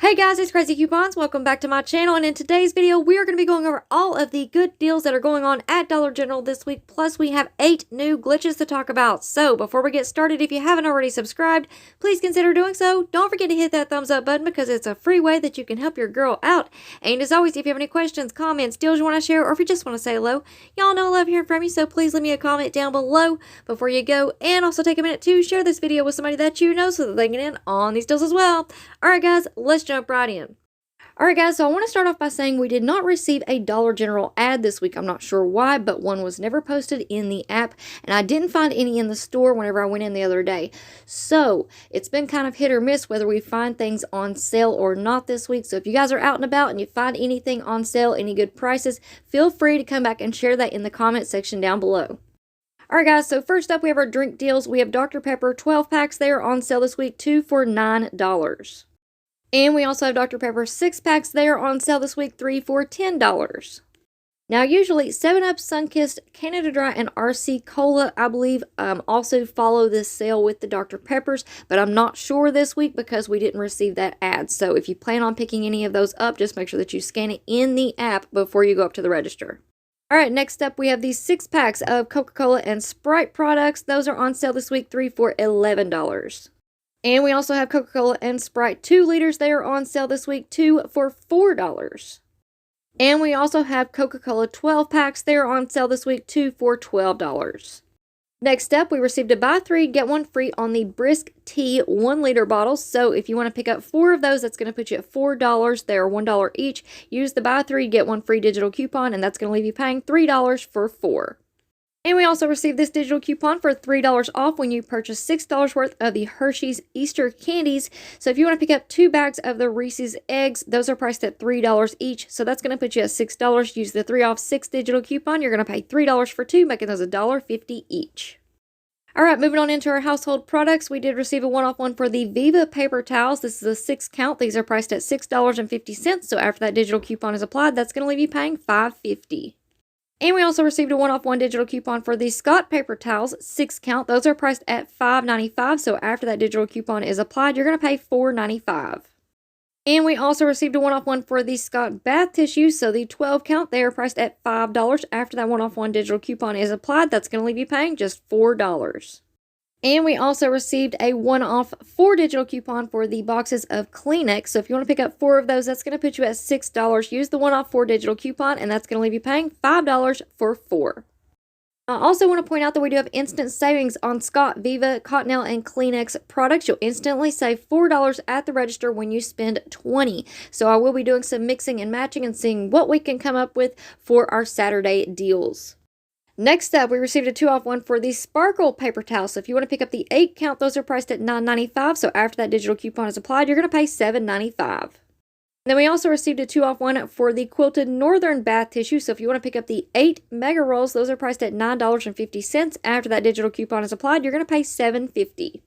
Hey guys, it's Craz-E Coupons. Welcome back to my channel, and in today's video we are going to be going over all of the good deals that are going on at Dollar General this week, plus we have 8 new glitches to talk about. So before we get started, if you haven't already subscribed, please consider doing so. Don't forget to hit that thumbs up button because it's a free way that you can help your girl out. And as always, if you have any questions, comments, deals you want to share, or if you just want to say hello, y'all know I love hearing from you, so please leave me a comment down below before you go, and also take a minute to share this video with somebody that you know so that they can get in on these deals as well. Alright guys, let's jump right in. Alright guys, so I want to start off by saying we did not receive a Dollar General ad this week. I'm not sure why, but one was never posted in the app, and I didn't find any in the store whenever I went in the other day. So it's been kind of hit or miss whether we find things on sale or not this week. So if you guys are out and about and you find anything on sale, any good prices, feel free to come back and share that in the comment section down below. Alright guys, so first up we have our drink deals. We have Dr. Pepper 12 packs. They are on sale this week, 2 for $9. And we also have Dr. Pepper 6 packs. They are on sale this week, 3 for $10. Now usually 7-Up, Sunkist, Canada Dry, and RC Cola, I believe, also follow this sale with the Dr. Peppers, but I'm not sure this week because we didn't receive that ad. So if you plan on picking any of those up, just make sure that you scan it in the app before you go up to the register. Alright, next up we have these 6 packs of Coca-Cola and Sprite products. Those are on sale this week, 3 for $11. And we also have Coca-Cola and Sprite 2 liters. They are on sale this week, 2 for $4. And we also have Coca-Cola 12 packs. They are on sale this week, 2 for $12. Next up, we received a buy 3, get 1 free on the Brisk Tea 1 liter bottles. So if you want to pick up 4 of those, that's going to put you at $4. They are $1 each. Use the buy 3, get 1 free digital coupon, and that's going to leave you paying $3 for 4. And we also received this digital coupon for $3 off when you purchase $6 worth of the Hershey's Easter candies. So if you want to pick up 2 bags of the Reese's eggs, those are priced at $3 each. So that's going to put you at $6. Use the 3 off 6 digital coupon. You're going to pay $3 for 2, making those $1.50 each. Alright, moving on into our household products, we did receive a one-off one for the Viva paper towels. This is a 6 count. These are priced at $6.50. So after that digital coupon is applied, that's going to leave you paying $5.50. And we also received a one-off 1 digital coupon for the Scott paper towels, 6 count. Those are priced at $5.95. So after that digital coupon is applied, you're going to pay $4.95. And we also received a one-off 1 for the Scott bath tissues. So the 12 count, they are priced at $5. After that one-off 1 digital coupon is applied, that's going to leave you paying just $4. And we also received a one-off 4 digital coupon for the boxes of Kleenex. So if you want to pick up 4 of those, that's going to put you at $6. Use the one-off 4 digital coupon, and that's going to leave you paying $5 for 4. I also want to point out that we do have instant savings on Scott, Viva, Cottonelle, and Kleenex products. You'll instantly save $4 at the register when you spend $20. So I will be doing some mixing and matching and seeing what we can come up with for our Saturday deals. Next up, we received a 2-off 1 for the Sparkle paper towel. So if you want to pick up the 8 count, those are priced at $9.95. So after that digital coupon is applied, you're going to pay $7.95. Then we also received a 2-off 1 for the Quilted Northern bath tissue. So if you want to pick up the 8 mega rolls, those are priced at $9.50. After that digital coupon is applied, you're going to pay $7.50.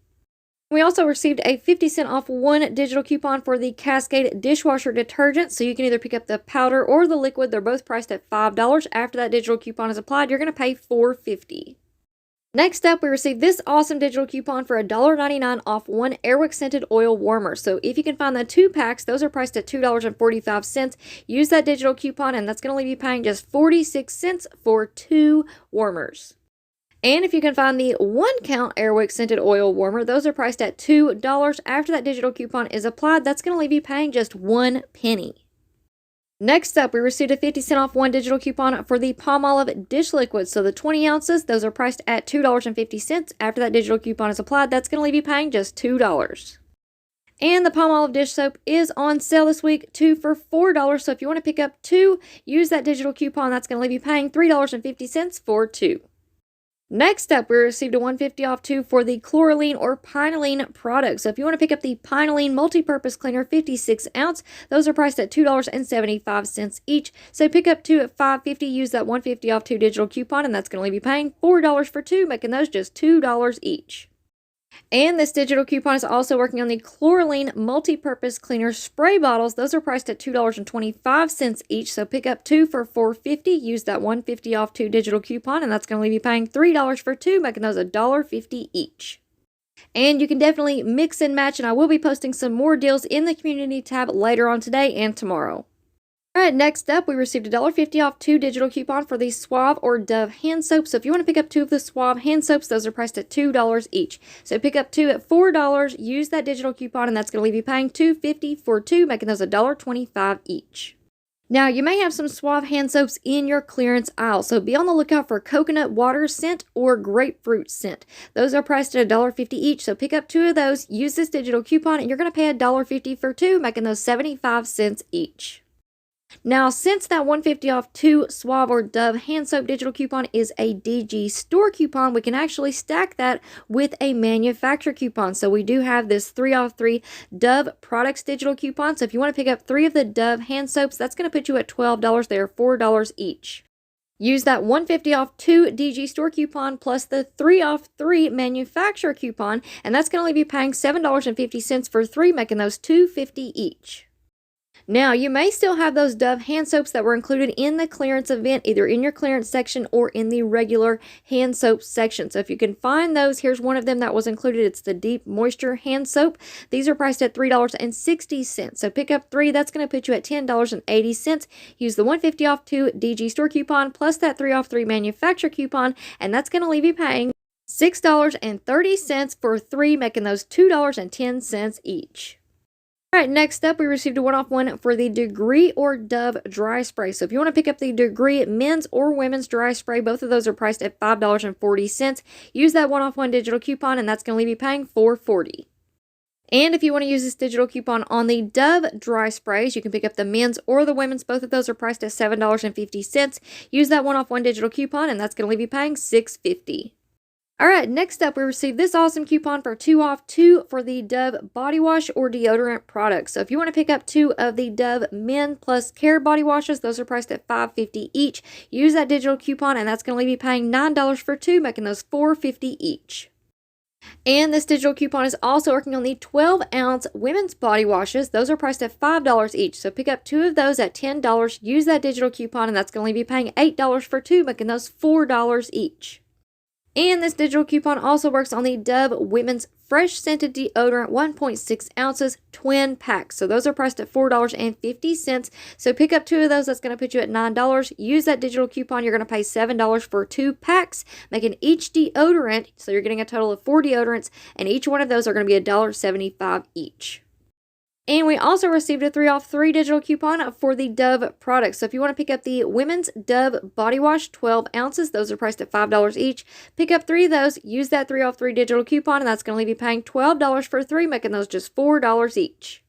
We also received a 50-cent off 1 digital coupon for the Cascade dishwasher detergent. So you can either pick up the powder or the liquid. They're both priced at $5. After that digital coupon is applied, you're going to pay $4.50. Next up, we received this awesome digital coupon for $1.99 off 1 Airwick scented oil warmer. So if you can find the 2 packs, those are priced at $2.45. Use that digital coupon, and that's going to leave you paying just 46 cents for 2 warmers. And if you can find the 1 count Airwick scented oil warmer, those are priced at $2. After that digital coupon is applied, that's going to leave you paying just 1 penny. Next up, we received a 50-cent off 1 digital coupon for the Palmolive dish liquid. So the 20 ounces, those are priced at $2.50. After that digital coupon is applied, that's going to leave you paying just $2. And the Palmolive dish soap is on sale this week, 2 for $4. So if you want to pick up 2, use that digital coupon. That's going to leave you paying $3.50 for 2. Next up, we received a $1.50 off 2 for the Chlorine or Pinoline products. So if you want to pick up the Pinoline multi-purpose cleaner 56 ounce, those are priced at $2.75 each. So pick up 2 at $5.50. Use that $1.50 off 2 digital coupon, and that's going to leave you paying $4 for 2, making those just $2 each. And this digital coupon is also working on the Chlorine multi-purpose cleaner spray bottles. Those are priced at $2.25 each. So pick up 2 for $4.50. Use that $1.50 off 2 digital coupon, and that's going to leave you paying $3 for 2, making those $1.50 each. And you can definitely mix and match, and I will be posting some more deals in the community tab later on today and tomorrow. Alright, next up, we received a $1.50 off 2 digital coupon for the Suave or Dove hand soap. So if you want to pick up 2 of the Suave hand soaps, those are priced at $2 each. So pick up 2 at $4, use that digital coupon, and that's going to leave you paying $2.50 for 2, making those $1.25 each. Now, you may have some Suave hand soaps in your clearance aisle, so be on the lookout for coconut water scent or grapefruit scent. Those are priced at $1.50 each, so pick up 2 of those, use this digital coupon, and you're going to pay $1.50 for 2, making those 75 cents each. Now, since that $1.50 off 2 Suave or Dove hand soap digital coupon is a DG store coupon, we can actually stack that with a manufacturer coupon. So we do have this 3 off 3 Dove products digital coupon. So if you want to pick up 3 of the Dove hand soaps, that's going to put you at $12. They are $4 each. Use that $1.50 off 2 DG store coupon plus the 3 off 3 manufacturer coupon, and that's going to leave you paying $7.50 for 3, making those $2.50 each. Now, you may still have those Dove hand soaps that were included in the clearance event, either in your clearance section or in the regular hand soap section. So if you can find those, here's one of them that was included. It's the Deep Moisture hand soap. These are priced at $3.60. So pick up 3. That's going to put you at $10.80. Use the $1.50 off 2 DG store coupon plus that 3 off 3 manufacturer coupon, and that's going to leave you paying $6.30 for 3, making those $2.10 each. Alright, next up, we received a 1-off-1 for the Degree or Dove dry spray. So if you want to pick up the Degree men's or women's dry spray, both of those are priced at $5.40. Use that 1-off-1 digital coupon, and that's going to leave you paying $4.40. And if you want to use this digital coupon on the Dove dry sprays, you can pick up the men's or the women's. Both of those are priced at $7.50. Use that 1-off-1 digital coupon, and that's going to leave you paying $6.50. Alright, next up, we received this awesome coupon for 2 off 2 for the Dove body wash or deodorant products. So if you want to pick up 2 of the Dove Men Plus Care body washes, those are priced at $5.50 each. Use that digital coupon, and that's going to leave you paying $9 for 2, making those $4.50 each. And this digital coupon is also working on the 12-ounce women's body washes. Those are priced at $5 each. So pick up 2 of those at $10. Use that digital coupon, and that's going to leave you paying $8 for 2, making those $4 each. And this digital coupon also works on the Dove Women's Fresh Scented Deodorant 1.6 ounces twin packs. So those are priced at $4.50. So pick up 2 of those. That's going to put you at $9. Use that digital coupon. You're going to pay $7 for 2 packs, making each deodorant. So you're getting a total of 4 deodorants, and each one of those are going to be $1.75 each. And we also received a 3 off 3 digital coupon for the Dove products. So if you want to pick up the Women's Dove Body Wash 12 ounces, those are priced at $5 each. Pick up 3 of those, use that 3 off 3 digital coupon, and that's going to leave you paying $12 for 3, making those just $4 each.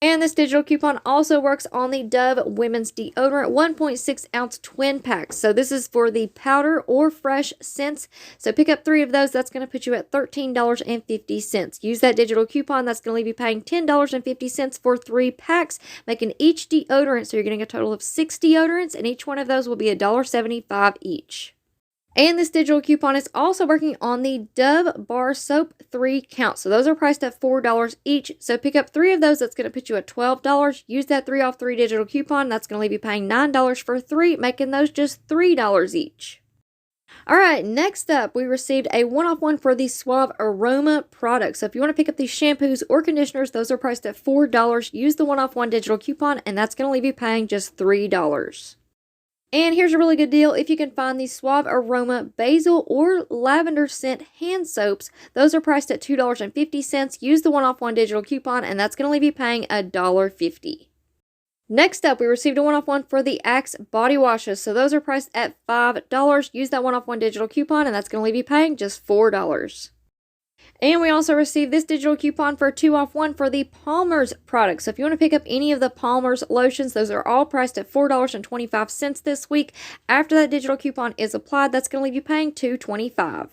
And this digital coupon also works on the Dove Women's Deodorant 1.6 ounce twin packs. So this is for the powder or fresh scents. So pick up 3 of those. That's going to put you at $13.50. Use that digital coupon. That's going to leave you paying $10.50 for 3 packs, making each deodorant. So you're getting a total of 6 deodorants, and each one of those will be $1.75 each. And this digital coupon is also working on the Dove Bar Soap 3 count. So those are priced at $4 each. So pick up 3 of those. That's going to put you at $12. Use that 3 off 3 digital coupon. That's going to leave you paying $9 for 3, making those just $3 each. Alright, next up, we received a 1-off-1 for the Suave Aroma products. So if you want to pick up these shampoos or conditioners, those are priced at $4. Use the 1-off-1 digital coupon, and that's going to leave you paying just $3. And here's a really good deal. If you can find these Suave Aroma Basil or Lavender Scent hand soaps, those are priced at $2.50. Use the 1-off-1 digital coupon, and that's going to leave you paying $1.50. Next up, we received a 1-off-1 for the Axe body washes. So those are priced at $5. Use that 1-off-1 digital coupon, and that's going to leave you paying just $4. And we also received this digital coupon for 2-off-1 for the Palmer's products. So if you want to pick up any of the Palmer's lotions, those are all priced at $4.25 this week. After that digital coupon is applied, that's going to leave you paying $2.25.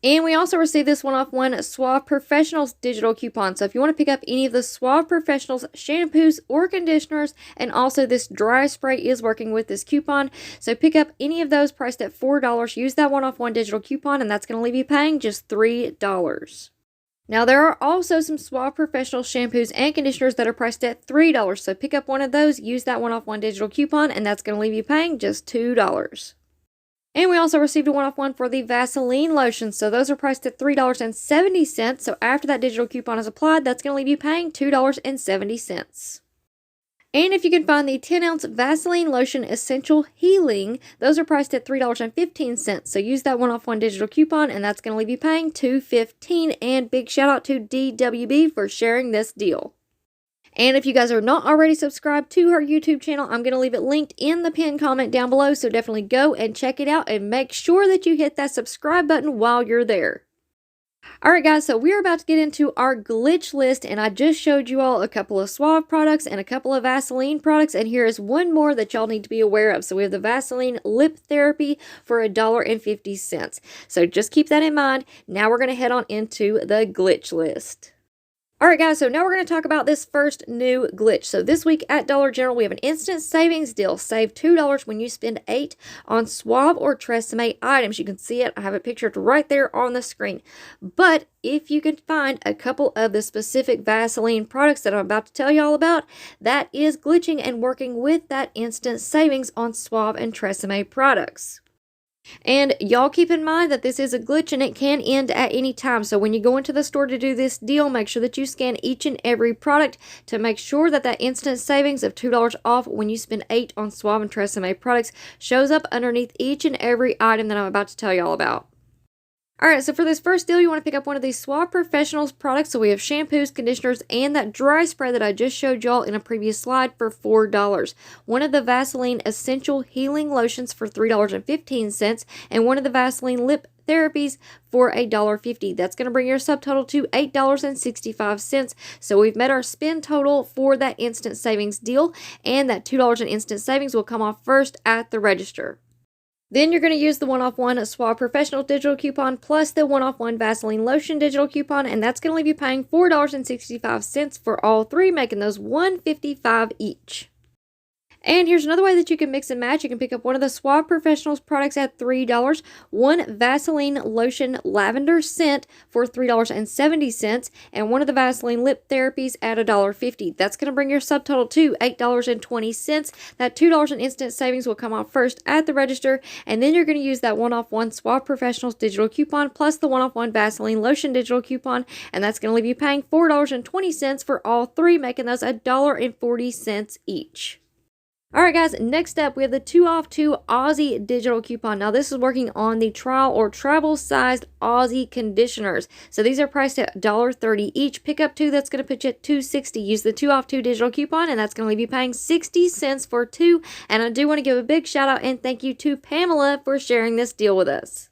And we also received this 1-off-1 Suave Professionals digital coupon. So if you want to pick up any of the Suave Professionals shampoos or conditioners, and also this dry spray is working with this coupon. So pick up any of those priced at $4. Use that 1-off-1 digital coupon, and that's going to leave you paying just $3. Now, there are also some Suave Professional shampoos and conditioners that are priced at $3. So pick up one of those, use that 1-off-1 digital coupon, and that's going to leave you paying just $2. And we also received a one-off one for the Vaseline lotion. So those are priced at $3.70. So after that digital coupon is applied, that's going to leave you paying $2.70. And if you can find the 10-ounce Vaseline Lotion Essential Healing, those are priced at $3.15. So use that one-off one digital coupon, and that's going to leave you paying $2.15. And big shout out to DWB for sharing this deal. And if you guys are not already subscribed to her YouTube channel, I'm going to leave it linked in the pinned comment down below. So definitely go and check it out, and make sure that you hit that subscribe button while you're there. Alright guys, so we're about to get into our glitch list, and I just showed you all a couple of Suave products and a couple of Vaseline products, and here is one more that y'all need to be aware of. So we have the Vaseline Lip Therapy for $1.50. So just keep that in mind. Now we're going to head on into the glitch list. Alright guys, so now we're going to talk about this first new glitch. So this week at Dollar General, we have an instant savings deal. Save $2 when you spend $8 on Suave or Tresemme items. You can see it. I have it pictured right there on the screen. But if you can find a couple of the specific Vaseline products that I'm about to tell you all about, that is glitching and working with that instant savings on Suave and Tresemme products. And y'all keep in mind that this is a glitch and it can end at any time. So when you go into the store to do this deal, make sure that you scan each and every product to make sure that that instant savings of $2 off when you spend $8 on Suave and Tresemme products shows up underneath each and every item that I'm about to tell y'all about. Alright, so for this first deal, you want to pick up one of these Suave Professionals products. So we have shampoos, conditioners, and that dry spray that I just showed y'all in a previous slide for $4. One of the Vaseline Essential Healing Lotions for $3.15, and one of the Vaseline Lip Therapies for $1.50. That's going to bring your subtotal to $8.65. So we've met our spend total for that instant savings deal, and that $2 in instant savings will come off first at the register. Then you're going to use the one-off one Suave Professional digital coupon plus the one-off one Vaseline Lotion digital coupon, and that's going to leave you paying $4.65 for all three, making those $1.55 each. And here's another way that you can mix and match. You can pick up one of the Suave Professionals products at $3, one Vaseline Lotion Lavender Scent for $3.70, and one of the Vaseline Lip Therapies at $1.50. That's going to bring your subtotal to $8.20. That $2 in instant savings will come off first at the register, and then you're going to use that one-off one Suave Professionals digital coupon plus the one-off one Vaseline Lotion digital coupon, and that's going to leave you paying $4.20 for all three, making those $1.40 each. Alright guys, next up we have the 2 off 2 Aussie digital coupon. Now this is working on the trial or travel sized Aussie conditioners. So these are priced at $1.30 each. Pick up 2, that's going to put you at $2.60. Use the 2 off 2 digital coupon, and that's going to leave you paying 60 cents for 2. And I do want to give a big shout out and thank you to Pamela for sharing this deal with us.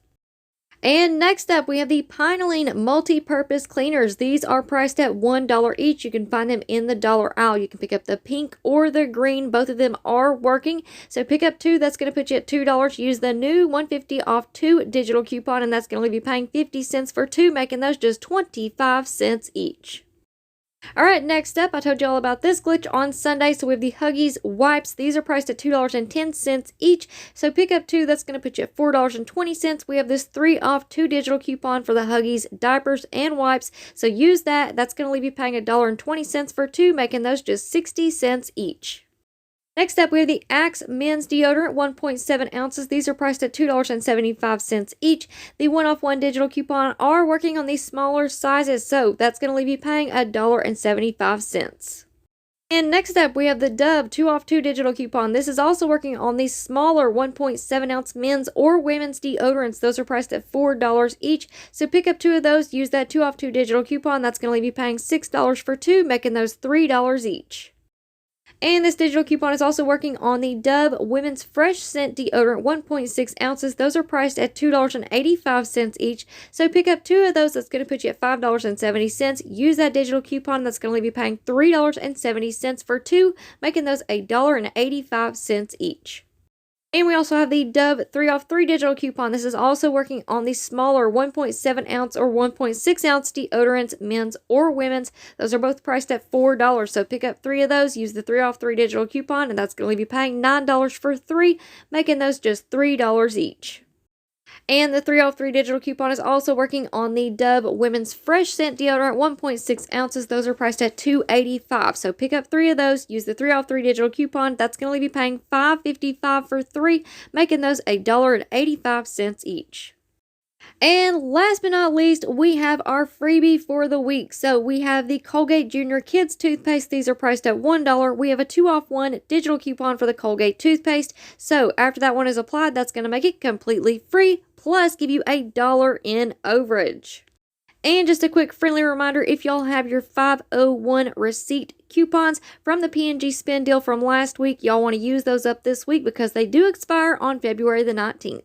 And next up, we have the Pinoline Multi-Purpose Cleaners. These are priced at $1 each. You can find them in the dollar aisle. You can pick up the pink or the green. Both of them are working. So pick up 2. That's going to put you at $2. Use the new $1.50 off 2 digital coupon, and that's going to leave you paying 50 cents for 2, making those just 25 cents each. Alright, next up, I told you all about this glitch on Sunday. So we have the Huggies wipes. These are priced at $2.10 each. So pick up 2, that's going to put you at $4.20. We have this 3 off 2 digital coupon for the Huggies diapers and wipes. So use that. That's going to leave you paying $1.20 for 2, making those just 60 cents each. Next up, we have the Axe Men's Deodorant, 1.7 ounces. These are priced at $2.75 each. The one-off one digital coupon are working on these smaller sizes, so that's going to leave you paying $1.75. And next up, we have the Dove 2 off 2 digital coupon. This is also working on these smaller 1.7 ounce men's or women's deodorants. Those are priced at $4 each. So pick up 2 of those. Use that 2 off 2 digital coupon. That's going to leave you paying $6 for 2, making those $3 each. And this digital coupon is also working on the Dove Women's Fresh Scent Deodorant, 1.6 ounces. Those are priced at $2.85 each. So pick up 2 of those. That's going to put you at $5.70. Use that digital coupon. That's going to leave you paying $3.70 for 2, making those $1.85 each. And we also have the Dove 3 off 3 digital coupon. This is also working on the smaller 1.7 ounce or 1.6 ounce deodorants, men's or women's. Those are both priced at $4. So pick up 3 of those. Use the 3 off 3 digital coupon, and that's going to leave you paying $9 for 3, making those just $3 each. And the 3 off 3 digital coupon is also working on the Dove Women's Fresh Scent Deodorant, 1.6 ounces. Those are priced at $2.85. So pick up 3 of those, use the 3 off 3 digital coupon. That's going to leave you paying $5.55 for 3, making those $1.85 each. And last but not least, we have our freebie for the week. So we have the Colgate Junior Kids Toothpaste. These are priced at $1. We have a 2 off 1 digital coupon for the Colgate toothpaste. So after that one is applied, that's going to make it completely free, plus give you $1 in overage. And just a quick friendly reminder, if y'all have your 501 receipt coupons from the P&G spin deal from last week, y'all want to use those up this week because they do expire on February the 19th.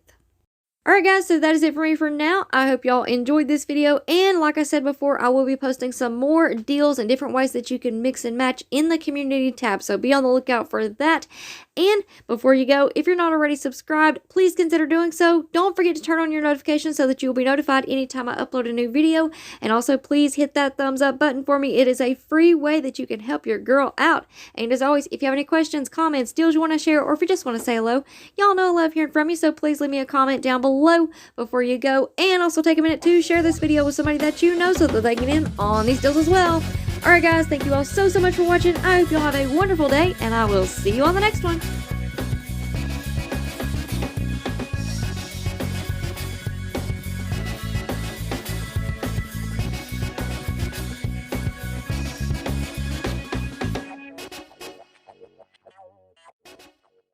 Alright guys, so that is it for me for now. I hope y'all enjoyed this video, and like I said before, I will be posting some more deals and different ways that you can mix and match in the community tab, so be on the lookout for that. And before you go, if you're not already subscribed, please consider doing so. Don't forget to turn on your notifications so that you'll be notified anytime I upload a new video, and also please hit that thumbs up button for me. It is a free way that you can help your girl out. And as always, if you have any questions, comments, deals you want to share, or if you just want to say hello, y'all know I love hearing from you, so please leave me a comment down below before you go, and also take a minute to share this video with somebody that you know so that they can get in on these deals as well. Alright guys, thank you all so much for watching. I hope y'all have a wonderful day, and I will see you on the next one.